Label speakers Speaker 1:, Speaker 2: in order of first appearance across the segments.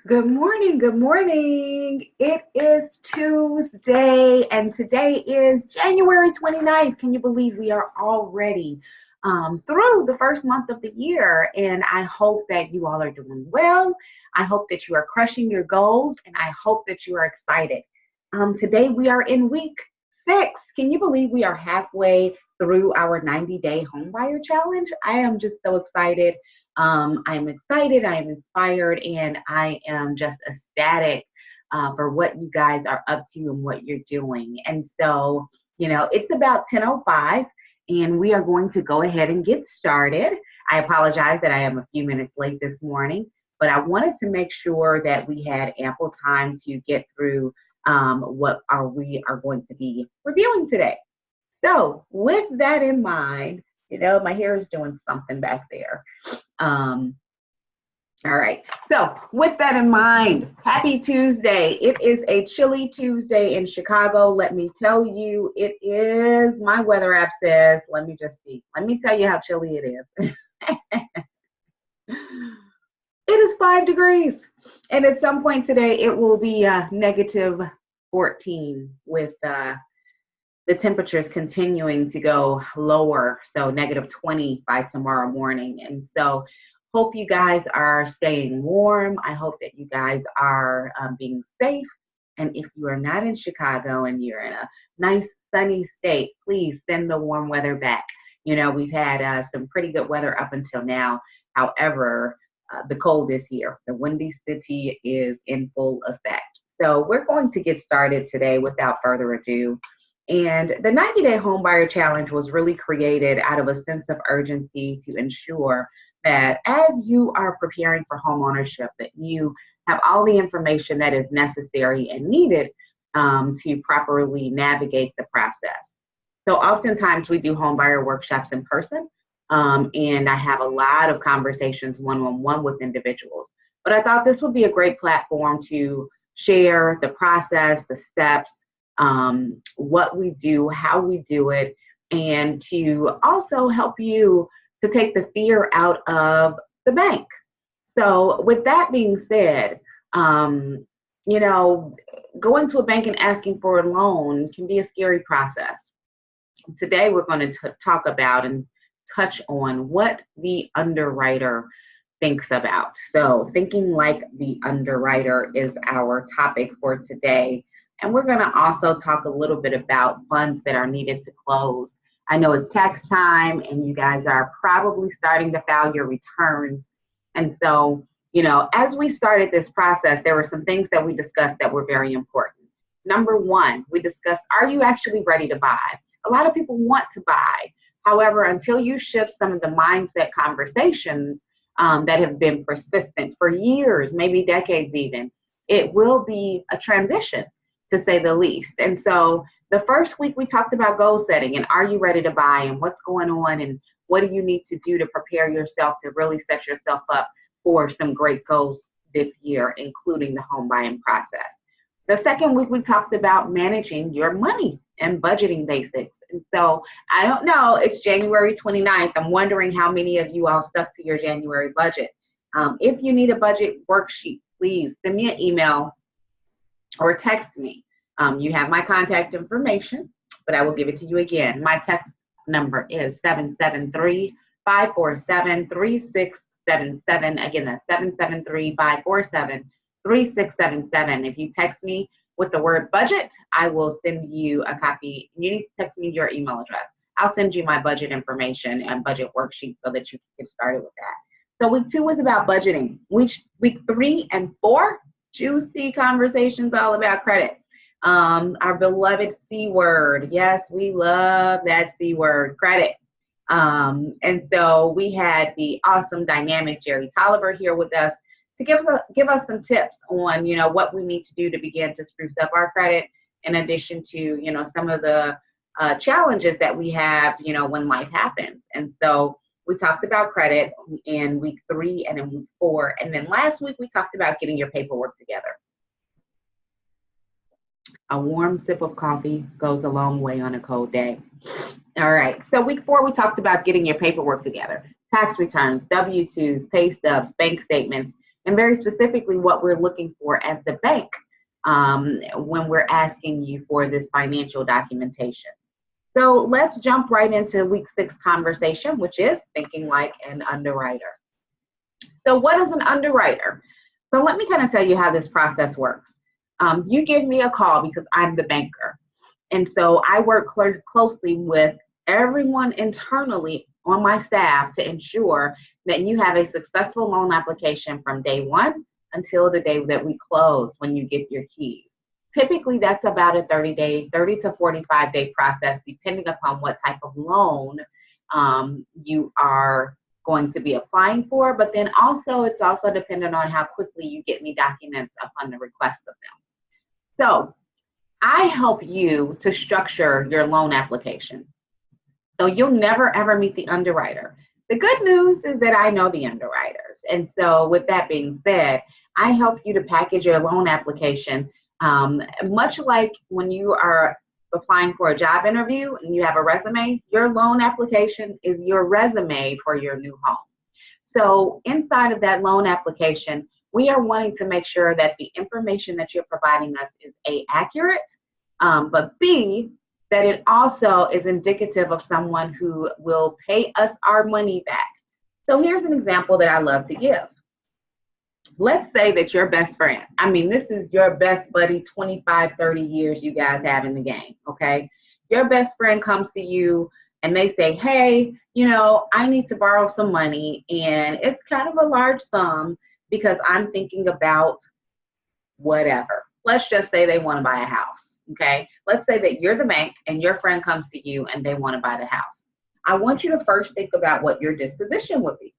Speaker 1: Good morning. Good morning. It is Tuesday, and today is January 29th. Can you believe we are already through the first month of the year? And I hope that you all are doing well. I hope that you are crushing your goals, and I hope that you are excited. Today we are in week 6. Can you believe we are halfway through our 90-day homebuyer challenge? I am just so excited. I'm excited, I am inspired, and I am just ecstatic for what you guys are up to and what you're doing. And so, it's about 10:05, and we are going to go ahead and get started. I apologize that I am a few minutes late this morning, but I wanted to make sure that we had ample time to get through we are going to be reviewing today. So, with that in mind, my hair is doing something back there. All right. So with that in mind, happy Tuesday. It is a chilly Tuesday in Chicago. Let me tell you, it is, my weather app says, let me just see. Let me tell you how chilly it is. It is 5 degrees. And at some point today, it will be negative 14 with the temperatures continuing to go lower, so negative 20 by tomorrow morning. And so hope you guys are staying warm. I hope that you guys are being safe. And if you are not in Chicago and you're in a nice sunny state, please send the warm weather back. We've had some pretty good weather up until now. However, the cold is here. The Windy City is in full effect. So we're going to get started today without further ado. And the 90-day homebuyer challenge was really created out of a sense of urgency to ensure that as you are preparing for home ownership, that you have all the information that is necessary and needed to properly navigate the process. So oftentimes we do homebuyer workshops in person, and I have a lot of conversations one-on-one with individuals. But I thought this would be a great platform to share the process, the steps, what we do, how we do it, and to also help you to take the fear out of the bank. So with that being said, going to a bank and asking for a loan can be a scary process. Today we're going to talk about and touch on what the underwriter thinks about. So thinking like the underwriter is our topic for today. And we're going to also talk a little bit about funds that are needed to close. I know it's tax time and you guys are probably starting to file your returns. And so, as we started this process, there were some things that we discussed that were very important. Number one, we discussed, are you actually ready to buy? A lot of people want to buy. However, until you shift some of the mindset conversations that have been persistent for years, maybe decades even, it will be a transition, to say the least. And so the first week we talked about goal setting and are you ready to buy and what's going on and what do you need to do to prepare yourself to really set yourself up for some great goals this year, including the home buying process. The second week we talked about managing your money and budgeting basics. And so I don't know, it's January 29th. I'm wondering how many of you all stuck to your January budget. If you need a budget worksheet, please send me an email or text me. You have my contact information, but I will give it to you again. My text number is 773-547-3677. Again, that's 773-547-3677. If you text me with the word budget, I will send you a copy. You need to text me your email address. I'll send you my budget information and budget worksheet so that you can get started with that. So week 2 was about budgeting. Week 3 and 4, juicy conversations all about credit. Our beloved C word. Yes, we love that C word, credit. And so we had the awesome dynamic Jerry Tolliver here with us to give us some tips on, what we need to do to begin to spruce up our credit, in addition to, some of the challenges that we have, when life happens. And so we talked about credit in week 3 and in week 4. And then last week, we talked about getting your paperwork together. A warm sip of coffee goes a long way on a cold day. All right. So week 4, we talked about getting your paperwork together. Tax returns, W-2s, pay stubs, bank statements, and very specifically what we're looking for as the bank when we're asking you for this financial documentation. So let's jump right into week 6 conversation, which is thinking like an underwriter. So what is an underwriter? So let me kind of tell you how this process works. You give me a call because I'm the banker. And so I work closely with everyone internally on my staff to ensure that you have a successful loan application from day 1 until the day that we close when you get your keys. Typically, that's about a 30 to 45-day process, depending upon what type of loan you are going to be applying for. But then also, it's also dependent on how quickly you get me documents upon the request of them. So I help you to structure your loan application. So you'll never, ever meet the underwriter. The good news is that I know the underwriters. And so with that being said, I help you to package your loan application, much like when you are applying for a job interview and you have a resume, your loan application is your resume for your new home. So inside of that loan application, we are wanting to make sure that the information that you're providing us is A, accurate, but B, that it also is indicative of someone who will pay us our money back. So here's an example that I love to give. Let's say that your best friend, this is your best buddy, 25, 30 years you guys have in the game, okay? Your best friend comes to you and they say, hey, I need to borrow some money and it's kind of a large sum because I'm thinking about whatever. Let's just say they want to buy a house, okay? Let's say that you're the bank and your friend comes to you and they want to buy the house. I want you to first think about what your disposition would be,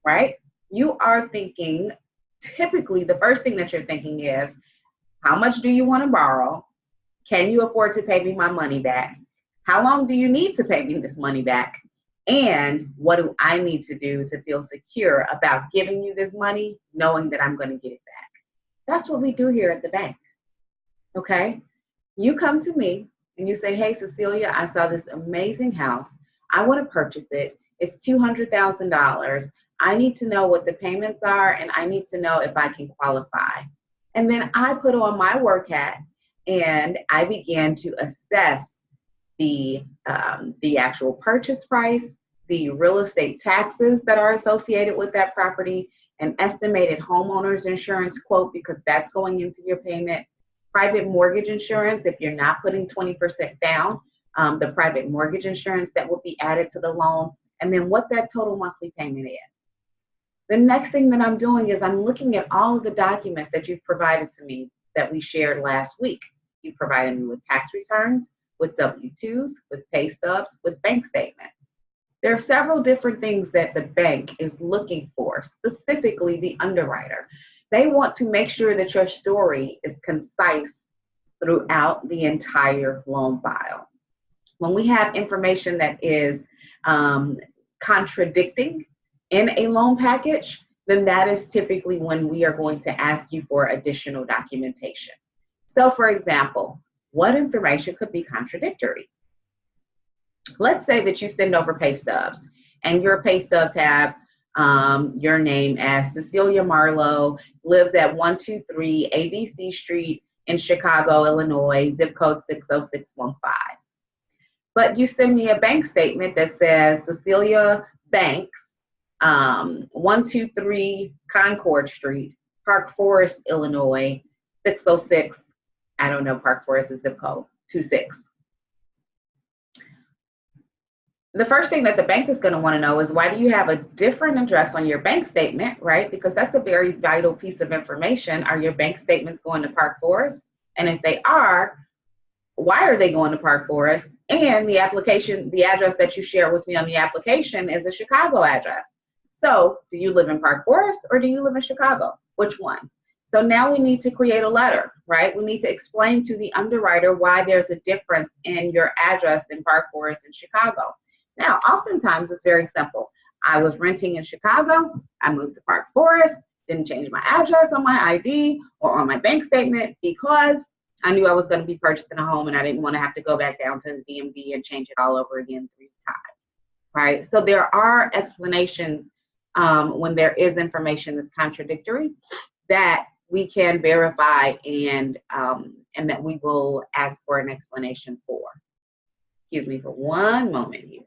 Speaker 1: right? You are thinking, typically the first thing that you're thinking is, how much do you want to borrow? Can you afford to pay me my money back? How long do you need to pay me this money back? And what do I need to do to feel secure about giving you this money, knowing that I'm going to get it back? That's what we do here at the bank, okay? You come to me and you say, hey, Cecilia, I saw this amazing house. I want to purchase it. It's $200,000. I need to know what the payments are, and I need to know if I can qualify. And then I put on my work hat, and I began to assess the actual purchase price, the real estate taxes that are associated with that property, an estimated homeowner's insurance quote, because that's going into your payment, private mortgage insurance, if you're not putting 20% down, the private mortgage insurance that will be added to the loan, and then what that total monthly payment is. The next thing that I'm doing is I'm looking at all of the documents that you've provided to me that we shared last week. You provided me with tax returns, with W-2s, with pay stubs, with bank statements. There are several different things that the bank is looking for, specifically the underwriter. They want to make sure that your story is concise throughout the entire loan file. When we have information that is contradicting in a loan package, then that is typically when we are going to ask you for additional documentation. So for example, what information could be contradictory? Let's say that you send over pay stubs and your pay stubs have your name as Cecilia Marlowe, lives at 123 ABC Street in Chicago, Illinois, zip code 60615. But you send me a bank statement that says Cecilia Banks, 123 Concord Street, Park Forest, Illinois, 606, I don't know, Park Forest is zip code, 26. The first thing that the bank is going to want to know is, why do you have a different address on your bank statement, right? Because that's a very vital piece of information. Are your bank statements going to Park Forest? And if they are, why are they going to Park Forest? And the application, the address that you share with me on the application is a Chicago address. So do you live in Park Forest or do you live in Chicago? Which one? So now we need to create a letter, right? We need to explain to the underwriter why there's a difference in your address in Park Forest and Chicago. Now, oftentimes it's very simple. I was renting in Chicago, I moved to Park Forest, didn't change my address on my ID or on my bank statement because I knew I was going to be purchasing a home and I didn't want to have to go back down to the DMV and change it all over again 3 times, right? So there are explanations when there is information that's contradictory, that we can verify and that we will ask for an explanation for. Excuse me for one moment here.